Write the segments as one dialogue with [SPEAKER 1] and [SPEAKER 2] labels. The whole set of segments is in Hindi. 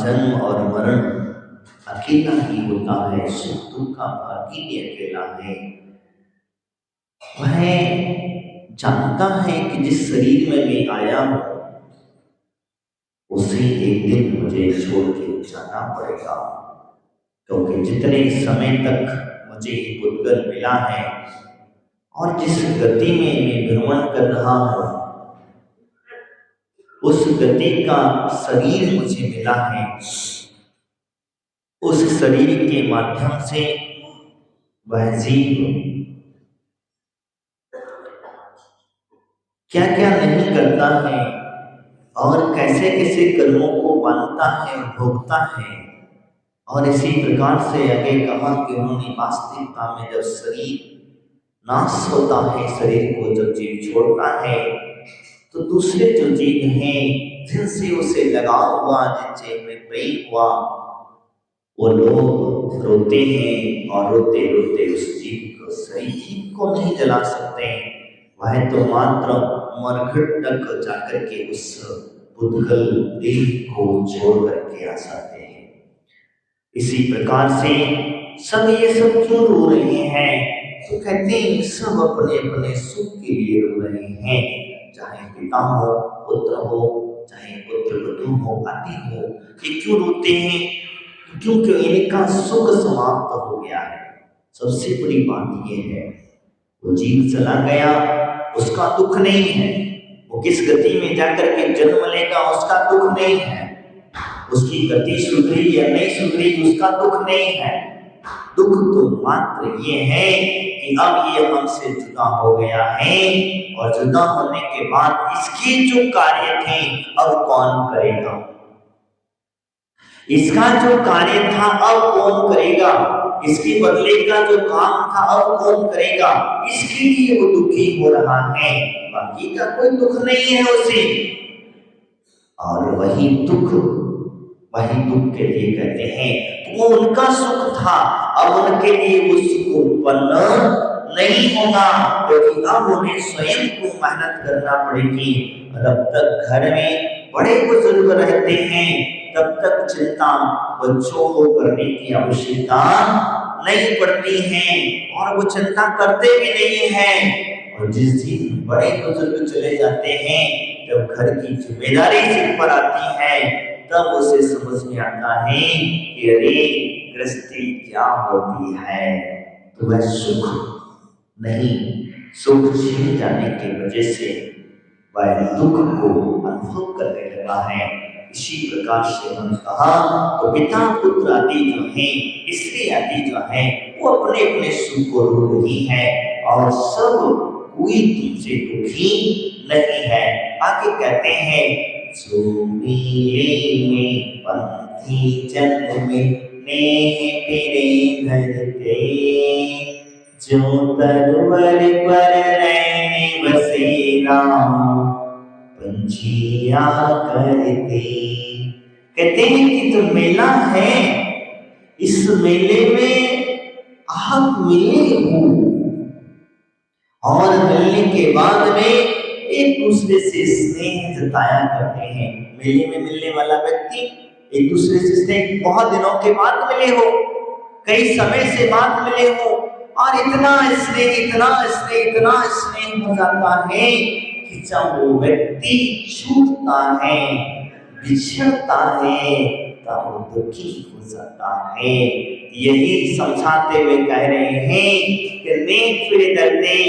[SPEAKER 1] जन्म और मरण अकेला ही होता है, सुख दुख का भागी भी अकेला है। वह जानता है कि जिस शरीर में मैं आया हूं उसे एक दिन मुझे छोड़ के जाना पड़ेगा, क्योंकि जितने समय तक मुझे ये पुद्गल मिला है और जिस गति में मैं भ्रमण कर रहा हूं उस गति का शरीर मुझे मिला है। उस शरीर के माध्यम से वह जीव क्या क्या नहीं करता है और कैसे कैसे कर्मों को बांधता है, भोगता है। और इसी प्रकार से आगे कहा कि उन्होंने वास्तविकता में जब शरीर नाश होता है, शरीर को जब जीव छोड़ता है तो दूसरे जो जीव हैं जिनसे उसे लगाव हुआ, जिनसे में प्रेम हुआ, वो लोग रोते हैं और रोते रोते उस जीव को, सही जीव को नहीं जला सकते। वह तो मात्र मरघट तक जाकर के उस पुद्गल देह को छोड़ करके आ जाते हैं। इसी प्रकार से सब ये सब क्यों रो रहे हैं? तो कहते हैं सब अपने अपने सुख के लिए रो रहे हैं, चाहे पिता हो, पुत्र हो, चाहे पुत्र वधू हो, आदि हो। ये क्यों रोते हैं? क्योंकि इनका सुख समाप्त हो गया है। सबसे बड़ी बात यह है, वो जीव चला गया उसका दुख नहीं है, वो किस गति में जाकर के जन्म लेगा उसका दुख नहीं है, उसकी गति सुधरी या नहीं सुधरी उसका दुख नहीं है। दुख तो मात्र ये है कि अब ये हमसे जुदा हो गया है और जुदा होने के बाद इसके जो कार्य थे अब कौन करेगा? इसका जो कार्य था अब कौन करेगा? इसके बदले का जो काम था अब कौन करेगा? इसके लिए वो दुखी हो रहा है, बाकी का कोई दुख नहीं है उसे। और वही दुख के लिए कहते हैं वो उनका सुख था, अब उनके लिए वो सुख उत्पन्न नहीं होगा, क्योंकि अब उन्हें स्वयं को मेहनत करना पड़ेगी। जब तक घर में बड़े बुजुर्ग रहते हैं तब तक चिंता बच्चों को करने की आवश्यकता नहीं पड़ती है और वो चिंता करते भी नहीं हैं। और जिस दिन बड़े बुजुर्ग चले जाते हैं, जब घर की जिम्मेदारी सिर पर आती है, तब उसे समझ में आता है कि अरे गृहस्थी क्या होती है। तो वह सुख नहीं, सुख छिन जाने की वजह से वह दुख को अनुभव करने लगा है। इसी प्रकार से हम कहा तो पिता पुत्र आदि जो हैं, स्त्री आदि जो हैं, वो अपने अपने सुख को रो रही है और सब कोई तुमसे दुखी नहीं है। आगे कहते हैं जो मेले में पंथी जन्म में नेह फिरे धरते, जो तरवर पर रहने बसेरा पंछिया करते। कहते हैं कि जो मेला है, इस मेले में आप मिले हो और मिलने के बाद में एक दूसरे से स्नेह जताया करते हैं। मेले में मिलने वाला व्यक्ति एक दूसरे से स्नेह, बहुत दिनों के बाद मिले हो, कई समय से बाद मिले हो और इतना स्नेह इतना स्नेह इतना स्नेह हो जाता है कि जब वो व्यक्ति छूटता है, बिछड़ता है, तब वो दुखी हो जाता है। यही समझाते हुए कह रहे हैं कि नेक फिरे दर्दे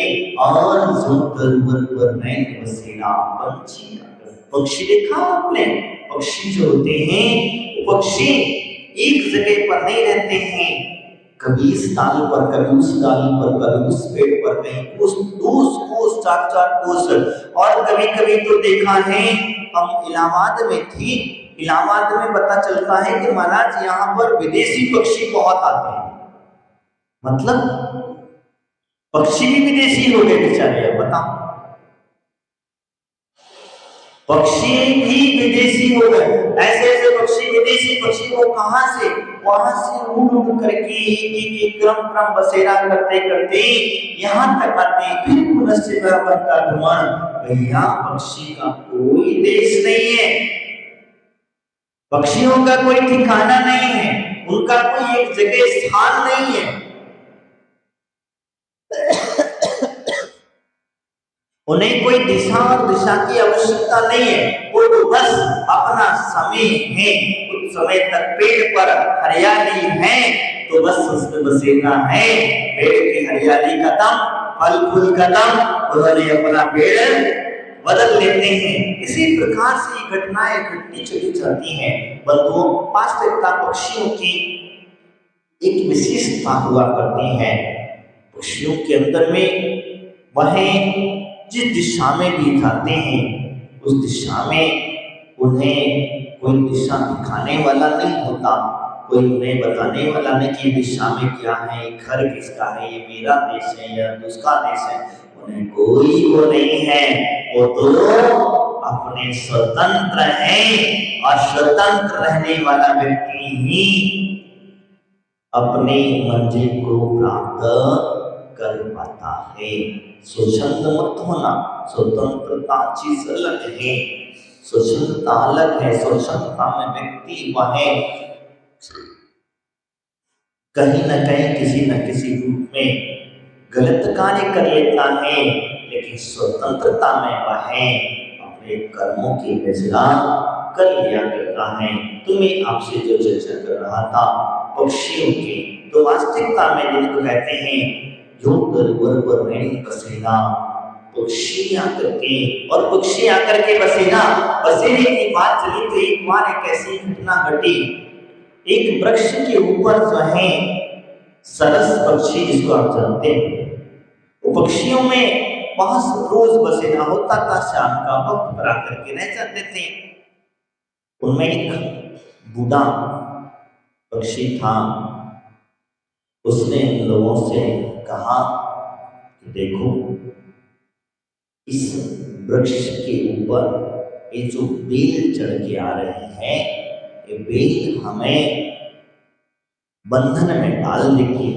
[SPEAKER 1] और जो तरवर पर नैन बसेरा पंछी। पक्षी देखा आपने? पक्षी जो होते हैं, पक्षी एक जगह पर नहीं रहते हैं, कभी इस डाल पर, कभी उस डाल पर, कभी उस पेड़ पर, कहीं कोस 4 कोस। और कभी कभी तो देखा है, हम इलाहाबाद में थी, इलाहाबाद में पता चलता है कि महाराज यहाँ पर विदेशी पक्षी बहुत आते हैं। मतलब पक्षी भी विदेशी हो गए बेचारे। बताओ, पक्षी भी विदेशी हो गए। ऐसे ऐसे पक्षी, विदेशी पक्षी वो कहां से, वहां से उड़ करके एक क्रम बसेरा करते करते यहाँ तक आते, फिर पुनः से बराबर का भ्रमण। भैया पक्षी का कोई देश नहीं है, पक्षियों का कोई ठिकाना नहीं है, उनका कोई एक जगह स्थान नहीं है। उन्हें कोई दिशा और दिशा की आवश्यकता नहीं है, वो तो बस अपना समय है, कुछ समय तक पेड़ पर हरियाली है तो बस उसमें बसेरा है। पेड़ की हरियाली खत्म, फल फूल खत्म, उन्होंने अपना पेड़ बदल लेते हैं। इसी प्रकार से घटनाएं घटती चली जाती हैं। बंधुओं, वास्तविकता पक्षियों की एक विशेषता हुआ करती है। पक्षियों के अंदर में वह जिस दिशा में भी जाते हैं उस दिशा में उन्हें कोई दिशा दिखाने वाला नहीं होता, कोई उन्हें बताने वाला नहीं कि दिशा में क्या है, घर किसका है, ये मेरा देश है या उसका देश है। उन्हें कोई वो नहीं है, वो तो अपने स्वतंत्र हैं और स्वतंत्र रहने वाला व्यक्ति ही अपने मंजिल को प्राप्त कर पाता है। स्वच्छंद मत होना, स्वतंत्रता चीज अलग है, स्वच्छंदता अलग है। स्वच्छंदता में व्यक्ति वह कहीं न कहीं किसी न किसी रूप में गलत कार्य कर लेता है, लेकिन स्वतंत्रता में वह अपने कर्मों की फैसला कर लिया करता है। तो मैं आपसे जो चर्चा कर रहा था पक्षियों की, तो वास्तविकता में जिनको कहते हैं जो तरवर पर नहीं बसेरा, पक्षी आकर के, और पक्षी आकर के बसेरा, बसेरे की बात चली तो एक बार एक ऐसी घटना घटी। एक वृक्ष के ऊपर जो है सरस पक्षी, जिसको आप जानते हैं, वो पक्षियों में बहुत रोज बसेरा होता था, शाम का वक्त पर आकर के रह जाते थे। उनमें एक बूढ़ा पक्षी था, उसने उन लोगों से कहा कि देखो इस वृक्ष के ऊपर ये जो बेल चढ़ के आ रहे हैं, ये बेल हमें बंधन में डाल देगी।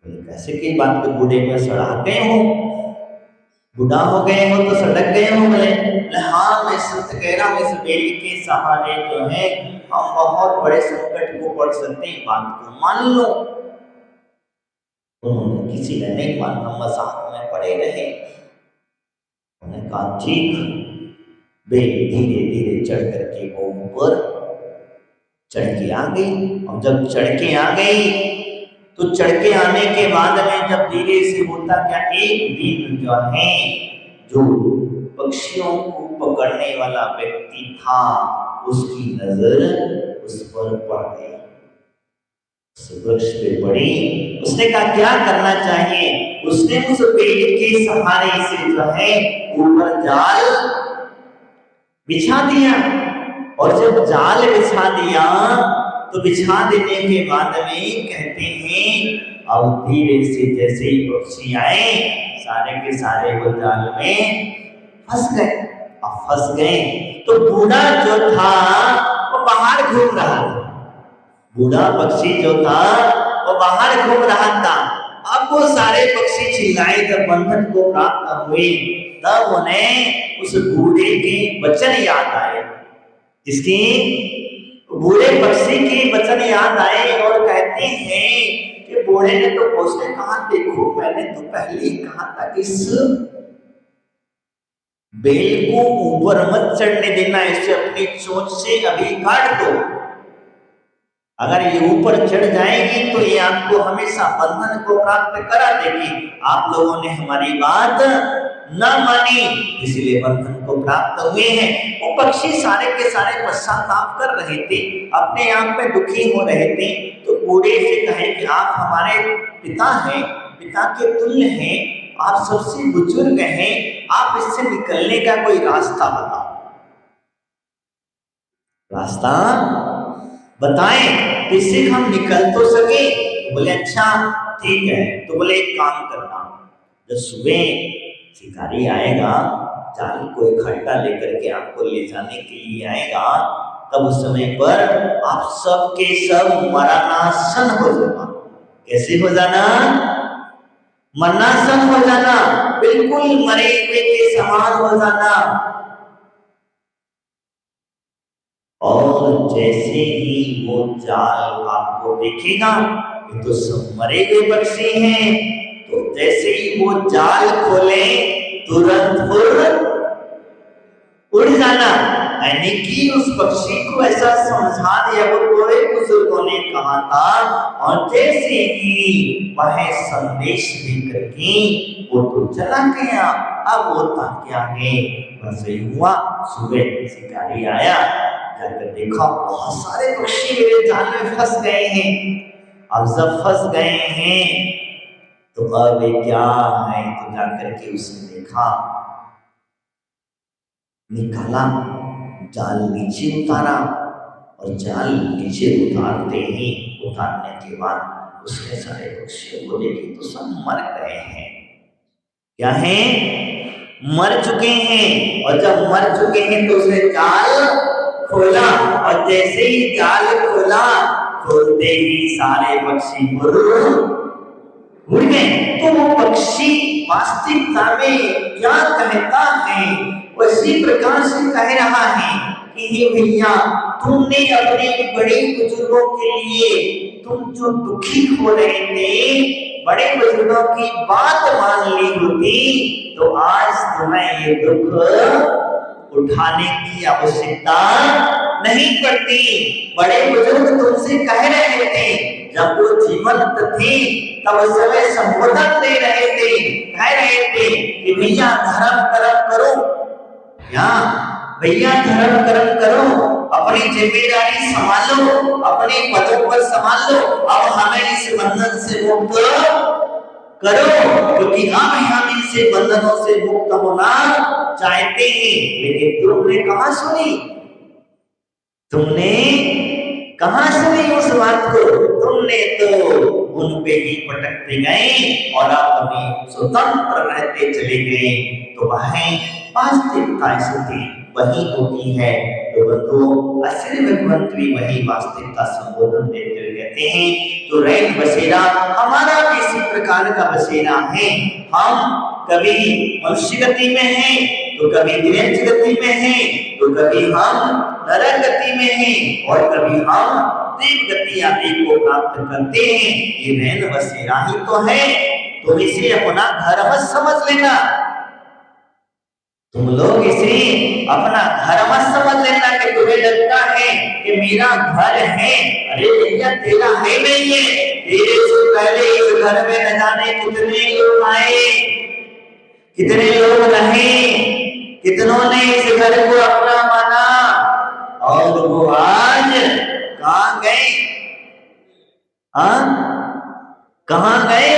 [SPEAKER 1] कैसे की बात को बूढ़े में सड़ा गए हो, बूढ़ा हो गए हो तो सड़क गए हो? बोले हाँ मैं सत्य कह रहा हूँ, इस बेल के सहारे जो है हम बहुत बड़े संकट को पड़ सकते हैं, बात को मान लो। उन्होंने किसी ने नहीं माना, मजाक में पड़े रहे। उन्होंने कहा ठीक। बेल धीरे धीरे चढ़ करके वो ऊपर चढ़ के आ गई। और जब चढ़ के आ गई तो चढ़ के आने के बाद में जब धीरे से होता क्या, एक दिन जो है जो पक्षियों को पकड़ने वाला व्यक्ति था उसकी नजर उस पर पड़ गई, उस वृक्ष पे पड़ी। उसने कहा क्या करना चाहिए, उसने उस पेड़ के सहारे से जो है ऊपर जाल बिछा दिया। और जब जाल बिछा दिया तो बिछा देने के बाद में कहते हैं अब धीरे से जैसे ही पक्षी आए सारे के सारे वो जाल में फंस गए। अब फंस गए तो बूढ़ा जो था वो बाहर घूम रहा था, बूढ़ा पक्षी जो था वो बाहर घूम रहा था। अब वो सारे पक्षी चिल्लाए जब बंधन को प्राप्त हुए, तब उन्हें उस बूढ़े के वचन याद आए, जिसकी बूढ़े पक्षी के वचन याद आए। और कहते हैं कि बूढ़े ने तो उसने कहा देखो मैंने तो पहले ही कहा था कि इस बेल को ऊपर मत चढ़ने देना, इसे अपनी चोंच से अभी काट दो। अगर ये ऊपर चढ़ जाएगी तो ये आपको हमेशा बंधन को प्राप्त करा देगी। आप लोगों ने हमारी बात न मानी, इसलिए बंधन को प्राप्त हुए हैं। वो पक्षी सारे के सारे पश्चाताप कर रहे थे, अपने आप में दुखी हो रहे थे। तो बूढ़े से कहे कि आप हमारे पिता हैं, पिता के तुल्य हैं, आप सबसे बुजुर्ग हैं, आप इससे निकलने का कोई रास्ता बताओ, रास्ता बताएं तो इससे हम निकल तो सके। तो बोले अच्छा ठीक है। तो बोले एक काम करना, जब सुबह शिकारी आएगा जाल को इकट्ठा लेकर के आपको ले जाने के लिए आएगा, तब उस समय पर आप सब के सब मरणासन हो जाना। कैसे हो जाना? मरणासन हो जाना, बिल्कुल मरे हुए के समान हो जाना। और जैसे ही वो जाल आपको देखेगा, ये तो सब मरे हुए पक्षी हैं, तो जैसे ही वो जाल खोले तुरंत उड़ जाना। यानी कि उस पक्षी को ऐसा समझा दिया, वो बड़े बुजुर्गों ने कहा था। और जैसे ही वह संदेश लेकर के वो तो चला गया। अब होता क्या है, बस यही हुआ, सुबह शिकारी आया, जाकर देखा बहुत सारे पक्षी मेरे जाल में फंस गए हैं। अब जब फंस गए हैं तो अब क्या है, तो जाकर के उसने देखा, निकाला, जाल नीचे उतारा, और जाल नीचे उतारने के बाद उसने सारे पक्षियों को देखे तो सब मर गए हैं। क्या है, मर चुके हैं। और जब मर चुके हैं तो उसने जाल खोला, और जैसे ही जाल खोला, खोलते ही सारे पक्षी उड़ गए। तो वो पक्षी वास्तविकता में क्या कहता है, उसी प्रकार से कह रहा है कि हे भैया, तुमने अपने बड़े बुजुर्गों के लिए, तुम जो दुखी हो रहे थे, बड़े बुजुर्गों की बात मान ली होती तो आज तुम्हें ये दुख उठाने की आवश्यकता नहीं पड़ती। बड़े बुजुर्ग तुमसे कह रहे थे, जब वो जीवंत थे तब समय संबोधन दे रहे थे, कह रहे थे कि भैया धर्म कर्म करो, या भैया धर्म कर्म करो, अपनी जिम्मेदारी संभालो, अपने पदों पर संभाल लो, अब हमें इस बंधन से मुक्त करो, क्योंकि हम इनसे बंधनों से मुक्त होना चाहते हैं। लेकिन तुमने कहां सुनी, तुमने कहां सुनी उस बात को, तुमने तो उन पे ही पटकते गए और अपने स्वतंत्र रहते चले गए। तो वह वास्तविकता स्थिति वही होती है। तो बंधुओं, असली भगवंत भी वही वास्तविकता संबोधन देते हुए कहते हैं, तो रैन बसेरा हमारा भी इसी प्रकार का बसेरा है। हम कभी मनुष्य गति में हैं, तो कभी दिव्य गति में हैं, तो कभी हम नरक गति में हैं, और कभी हम देव गति आदि को प्राप्त करते हैं। ये रैन बसेरा ही तो है, तुम इसे अपना घर मत समझ लेना, तुम लोग इसे अपना घर मत समझ लेना कि तुम्हें लगता है कि मेरा घर है। अरे भैया, तेरा है नहीं है, तेरे से पहले इस घर में न जाने कितने लोग आए, कितने लोग रहे, कितनों ने इस घर को अपना माना, और वो आज कहां गए, कहां गए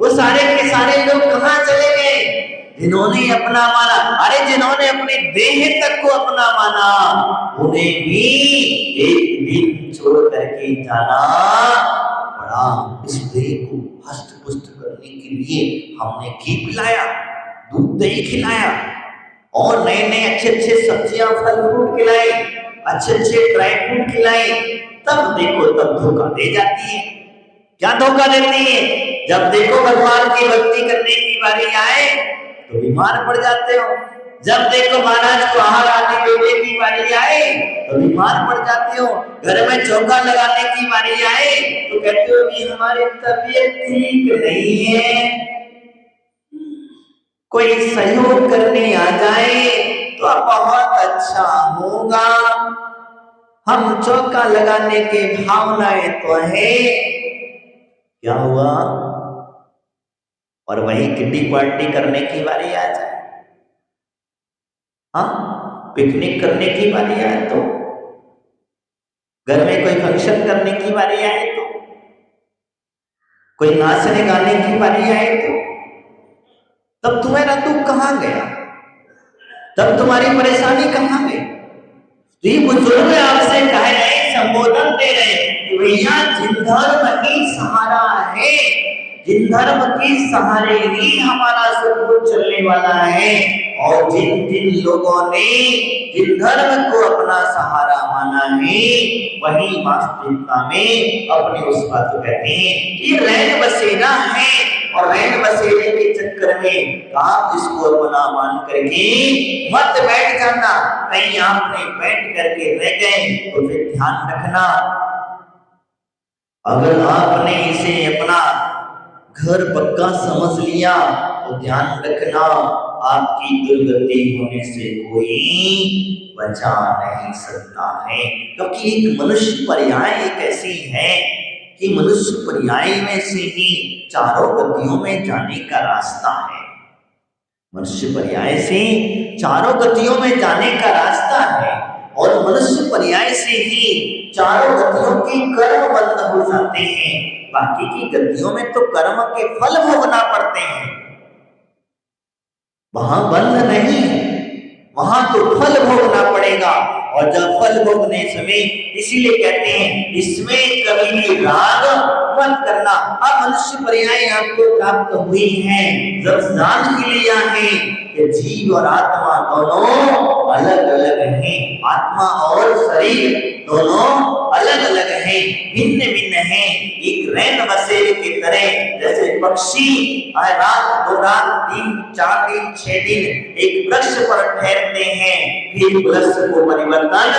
[SPEAKER 1] वो सारे के सारे लोग कहां चले गए जिन्होंने अपना माना। अरे जिन्होंने अपने देह तक को अपना माना, उन्हें भी एक दिन छोड़ करके जाना पड़ा। इस देह को हस्त पुष्ट करने के लिए हमने घी पिलाया, दूध दही खिलाया, और नए नए अच्छे अच्छे सब्जियां फल फ्रूट खिलाए, अच्छे अच्छे ड्राई फ्रूट खिलाए, तब देखो तब धोखा दे जाती है। क्या धोखा देती है? जब देखो भगवान की भक्ति करने की बारी आए तो बीमार पड़ जाते हो, जब देखो महाराज को आहार आदि देने की बारी आए तो बीमार पड़ जाते हो, घर में चौका लगाने की बारी आए तो कहते हो कि हमारी तबीयत ठीक नहीं है। कोई सहयोग करने आ जाए तो बहुत अच्छा होगा, हम चौका लगाने के भावनाएं तो है, क्या हुआ? और वही किटी पार्टी करने की बारी आ जाए, पिकनिक करने की बारी आए तो, घर में कोई फंक्शन करने की बारी आए तो, कोई नाचने गाने की बारी आए तो, तब तुम्हारा दुख कहां गया? तब तुम्हारी परेशानी कहां गई? तो ये बुजुर्ग आपसे कह रहे, संबोधन दे रहे कि भैया जिन धर्म ही सहारा है, जिन धर्म के सहारे ही हमारा सब कुछ चलने वाला है, और जिन जिन लोगों ने जिन धर्म को अपना सहारा माना मानना है वही वास्तविकता में अपने उस बात को कहते हैं। ये रैन बसेरा है और रैन बसेरे के चक्कर में आप इसको अपना मान करके मत बैठ जाना। कहीं आपने बैठ करके रह गए तो फिर ध्यान रखना, अगर आपने इसे अपना घर पक्का समझ लिया तो ध्यान रखना आपकी दुर्गति होने से कोई बचा नहीं सकता है। क्योंकि एक मनुष्य पर्याय एक ऐसी है कि मनुष्य पर्याय में से ही चारों गतियों में जाने का रास्ता है। मनुष्य पर्याय से चारों गतियों में जाने का रास्ता है और मनुष्य पर्याय से ही चारों गतियों के कर्म बंद हो जाते हैं। बाकी की गतियों में तो कर्म के फल भोगना पड़ते हैं, वहां बंद नहीं, वहां तो फल भोगना पड़ेगा। और जब फल भोगने समय इसीलिए कहते हैं इसमें कभी भी राग मत करना। अब मनुष्य पर्याय आपको प्राप्त हुई है जब जान ही लिया है कि जीव और आत्मा दोनों अलग अलग हैं, आत्मा और शरीर दोनों अलग अलग हैं, भिन्न भिन्न हैं। एक रैन बसेरे की तरह जैसे पक्षी रात 2 रात 3 4 दिन 6 दिन एक वृक्ष पर ठहरते हैं फिर वृक्ष को परिवर्तन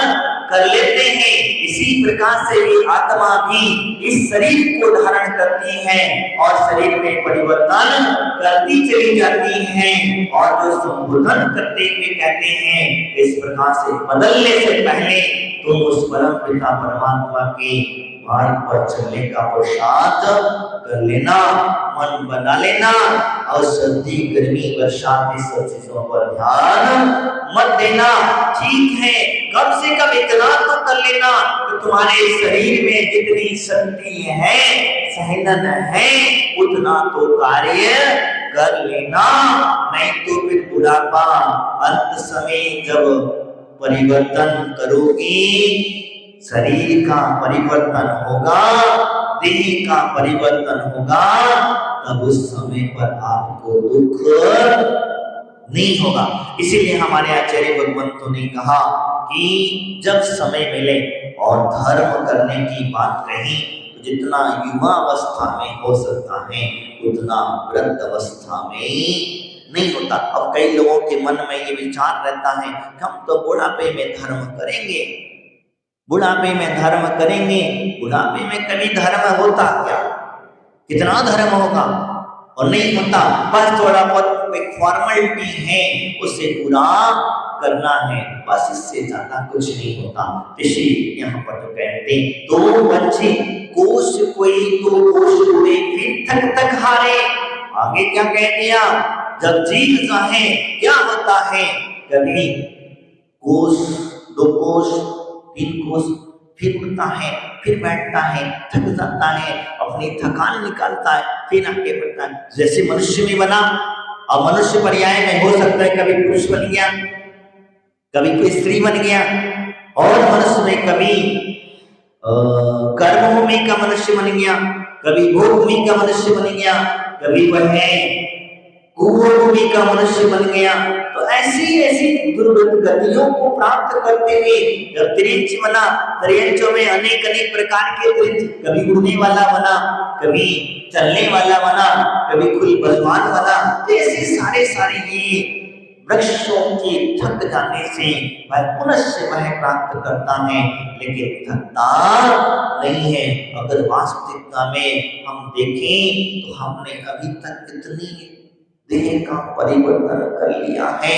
[SPEAKER 1] कर लेते हैं, इसी प्रकार से भी आत्मा भी इस शरीर को धारण करती है और शरीर में परिवर्तन करती चली जाती है। और जो संबोधन करते हुए कहते हैं इस प्रकार से बदलने से पहले तुम उस परम पिता परमात्मा के मार्ग पर चलने का पुरुषार्थ कर लेना, मन बना लेना और सर्दी गर्मी बरसात इस सब चीजों पर ध्यान मत देना। ठीक है, कम से कम इतना तो कर लेना तो तुम्हारे शरीर में जितनी शक्ति है सहनन है उतना तो कार्य कर लेना, नहीं तो फिर बुढ़ापा अंत समय जब परिवर्तन करोगी, शरीर का परिवर्तन होगा, देह का परिवर्तन होगा, तब उस समय पर आपको दुख नहीं होगा। इसीलिए हमारे आचार्य भगवंतों ने कहा कि जब समय मिले और धर्म करने की बात कही तो जितना युवा अवस्था में हो सकता है उतना वृद्ध अवस्था में नहीं होता। अब कई लोगों के मन में ये विचार रहता है हम तो बुढ़ापे में धर्म करेंगे, बुढ़ापे में धर्म करेंगे। बुढ़ापे में कभी धर्म होता क्या? कितना धर्म होगा? और नहीं होता, बस थोड़ा बहुत एक फॉर्मेलिटी है उसे पूरा करना है, बस इससे ज्यादा कुछ नहीं होता। इसी यहाँ पर तो कहते तो बच्चे कोश कोई तो कोश हुए फिर थक थक हारे। आगे क्या कह दिया? जब जीत जाए क्या होता है, कभी कोश 2 कोश 3 कोश फिर उठता है, फिर बैठता है, थक जाता है, अपनी थकान निकालता है, फिर आगे बढ़ता है। जैसे मनुष्य में बना, अब मनुष्य पर्याय में हो सकता है कभी पुरुष बन गया, कभी कोई स्त्री बन गया, और मनुष्य में कभी कर्मभूमि का मनुष्य बन गया, कभी भोगभूमि का मनुष्य बन गया, कभी वह कुभूमि का मनुष्य बन गया। तो ऐसी ऐसी दुर्गत गतियों को प्राप्त करते हुए जब त्रिंच बना, त्रिंचों में अनेक अनेक प्रकार के त्रिंच, कभी उड़ने वाला बना, कभी चलने वाला बना, कभी कोई बलवान बना। तो ऐसे सारे ये वृक्षों के थक जाने से वह पुनः वह प्राप्त करता है, लेकिन थकता नहीं है। अगर वास्तविकता में हम देखें तो हमने अभी तक इतनी देह का परिवर्तन कर लिया है,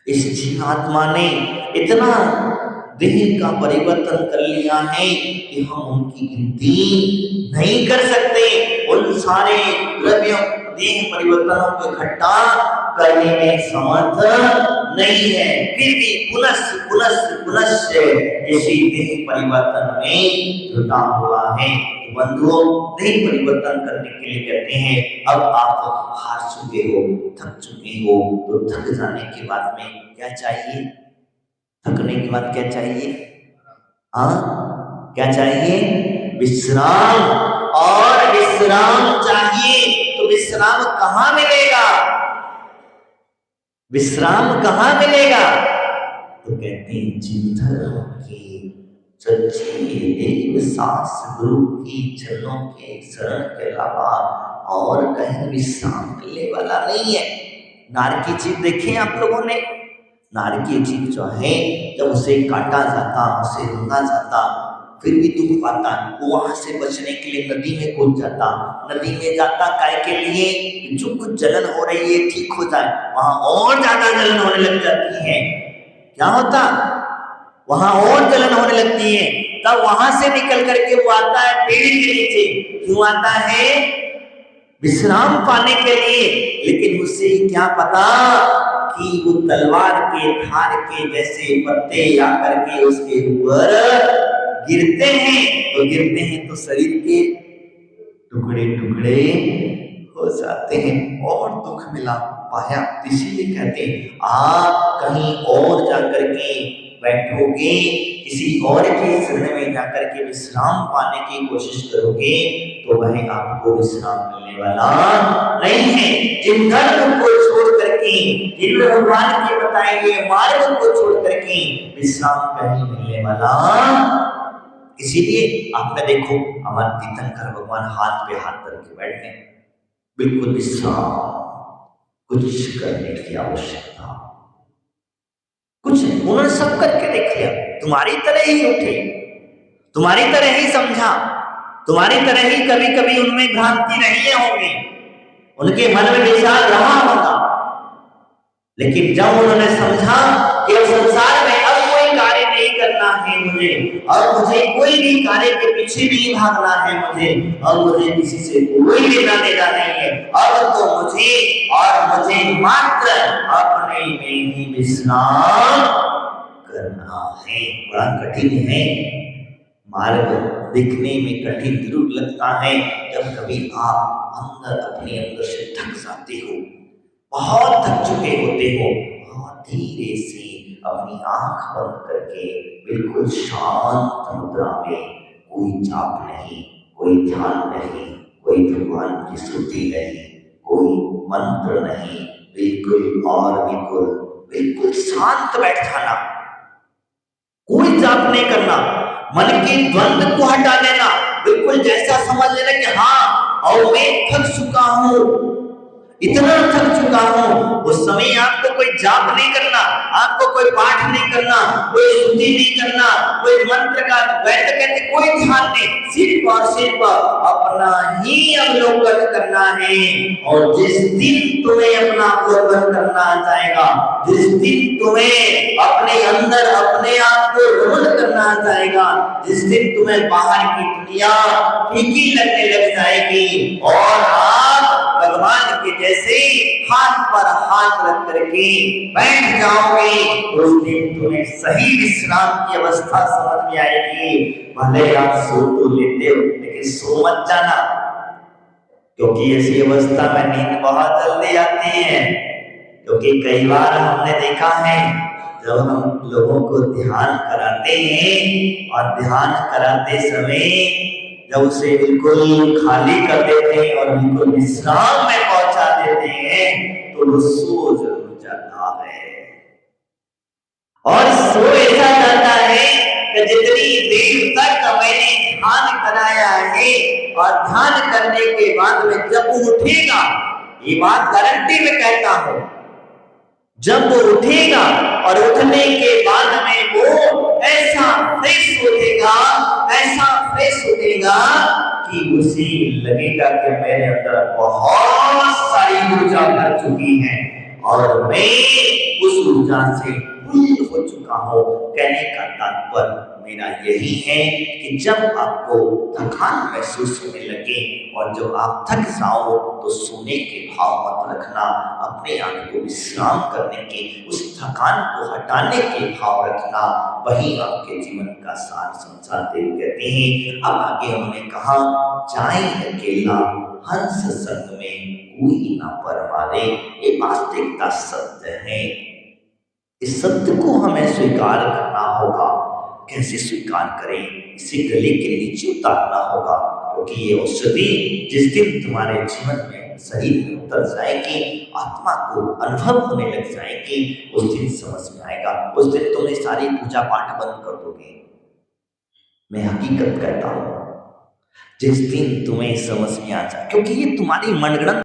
[SPEAKER 1] इस जीवात्मा ने इतना देह का परिवर्तन कर लिया है कि हम उनकी गिनती नहीं कर सकते। उन सारे द्रव्यों देह परिवर्तनों को इकट्ठा करने में समर्थ नहीं है, फिर भी पुनः इसी देह परिवर्तन में जुटा हुआ है। बंधुओं, देह परिवर्तन करने के लिए कहते हैं अब आप हार चुके हो, थक चुके हो, तो थक जाने के बाद में क्या चाहिए? थकने के बाद क्या चाहिए? क्या चाहिए? विश्राम। और विश्राम चाहिए तो विश्राम कहाँ मिलेगा? विश्राम कहाँ मिलेगा? तो कहते हैं जिधर के सच्चे देव सास गुरु की चरणों के शरण के अलावा और कहीं विश्राम मिलने वाला नहीं है। नार की जीभ देखे आप लोगों ने? नार की जीभ जो है जब उसे काटा जाता, उसे रंगा जाता, फिर भी दुख पाता, वो वहां से बचने के लिए नदी में कूद जाता। नदी में जाता काय के लिए? जो कुछ जलन हो रही है ठीक हो जाए, वहां और ज्यादा जलन होने लग जाती है। क्या होता? वहां और जलन होने लगती है। तब वहां से निकल करके वो आता है पेड़ के नीचे। क्यों आता है? विश्राम पाने के लिए। लेकिन उसे क्या पता कि वो तलवार के धार के जैसे पत्ते आकर के उसके ऊपर गिरते हैं, तो शरीर के टुकड़े टुकड़े हो जाते हैं और दुख मिला पाया। इसीलिए कहते हैं आप कहीं और जाकर के बैठोगे, किसी और की शरण में जाकर के विश्राम पाने की कोशिश करोगे तो वह आपको विश्राम मिलने वाला नहीं है। जिन धर्म को छोड़ करके, जिन भगवान के बताए हुए मार्ग को छोड़ करके विश्राम कहीं मिलने वाला। इसीलिए आपने देखो हमारे तीर्थंकर भगवान हाथ पे हाथ करके बैठ गए, बिल्कुल विश्राम, कुछ करने की आवश्यकता कुछ नहीं। उन्होंने सब करके देख लिया, तुम्हारी तरह ही उठे, तुम्हारी तरह ही समझा, तुम्हारी तरह ही कभी कभी उनमें भ्रांति नहीं होगी, उनके मन में विचार रहा होगा। लेकिन जब उन्होंने समझा कि संसार में अब कोई कार्य नहीं करना है मुझे, और मुझे कोई भी कार्य के पीछे नहीं भागना है मुझे, और मुझे किसी से कोई लेना देना नहीं है, अब तो मुझे मात्र अपने में ही विश्राम करना है। बड़ा कठिन है मार्ग, दिखने में कठिन जरूर लगता है। जब कभी आप अपने अंदर से थक जाते हो, बहुत थक चुके होते हो, बहुत धीरे से अपनी आंख बंद करके बिल्कुल शांत मुद्रा में, कोई जाप नहीं, कोई ध्यान नहीं, कोई भगवान की स्तुति नहीं, कोई मंत्र नहीं, बिल्कुल शांत बैठ जाना, कोई जाप नहीं करना, मन के द्वंद्व को हटा लेना, बिल्कुल जैसा समझ लेना कि हाँ और मैं थक चुका हूं, इतना थक चुका हूं। उस समय आपको कोई जाप नहीं करना, आपको कोई पाठ नहीं करना, कोई स्तुति नहीं करना, कोई मंत्र का वैद्य कहते कोई ध्यान नहीं, सिर्फ और सिर्फ अपना ही अवलोकन करना है। और जिस दिन तुम्हें अपना अवलोकन करना जाएगा, जिस दिन तुम्हें अपने अंदर अपने आप को रमण करना जाएगा, जिस दिन तुम्हें बाहर की दुनिया फीकी लगने लग जाएगी और आप भगवान के जैसे हाथ पर हाथ रख करके बैठ जाओगे, उस दिन तुम्हें सही विश्राम की अवस्था समझ में आएगी। भले आप सो तो लेते हो, लेकिन सो मत जाना, क्योंकि ऐसी अवस्था में नींद बहुत जल्दी आती है। क्योंकि कई बार हमने देखा है जब हम लोगों को ध्यान कराते हैं और ध्यान कराते समय जब उसे बिल्कुल खाली कर देते हैं और बिल्कुल विश्राम में पहुंचा देते हैं तो वो सो जरूर जाता है। और सो ऐसा जाता है कि जितनी देर तक मैंने ध्यान कराया है और ध्यान करने के बाद में जब वो उठेगा, ये बात गारंटी में कहता हूं, जब वो उठेगा और उठने के बाद में वो ऐसा फ्रेश उठेगा, ऐसा फ्रेश उठेगा कि उसे लगेगा कि मेरे अंदर बहुत सारी ऊर्जा भर चुकी है और मैं उस ऊर्जा से पूर्ण हो चुका हूं। कहने का तात्पर्य मेरा यही है कि जब आपको थकान महसूस होने लगे और जब आप थक जाओ तो सोने के भाव मत रखना, अपने आप को विश्राम करने के, उस थकान को हटाने के भाव रखना, वही आपके जीवन का सार समझाते हुए कहते हैं। अब आगे हमने कहा जाए अकेला हंस संग में कोई ना परवारे, ये वास्तविकता सत्य है। इस सत्य को हमें स्वीकार करना होगा। कैसे स्वीकार करें? इसे गले के नीचे उतारना होगा, क्योंकि ये औषधि जिस दिन तुम्हारे जीवन में शरीर में उतर जाएगी, आत्मा को अनुभव होने लग जाएगी, उस दिन समझ में आएगा। उस दिन तुम सारी पूजा पाठ बंद कर दोगे। मैं हकीकत कहता हूं, जिस दिन तुम्हें समझ में आ जाए, क्योंकि ये तुम्हारी मनगढ़ंत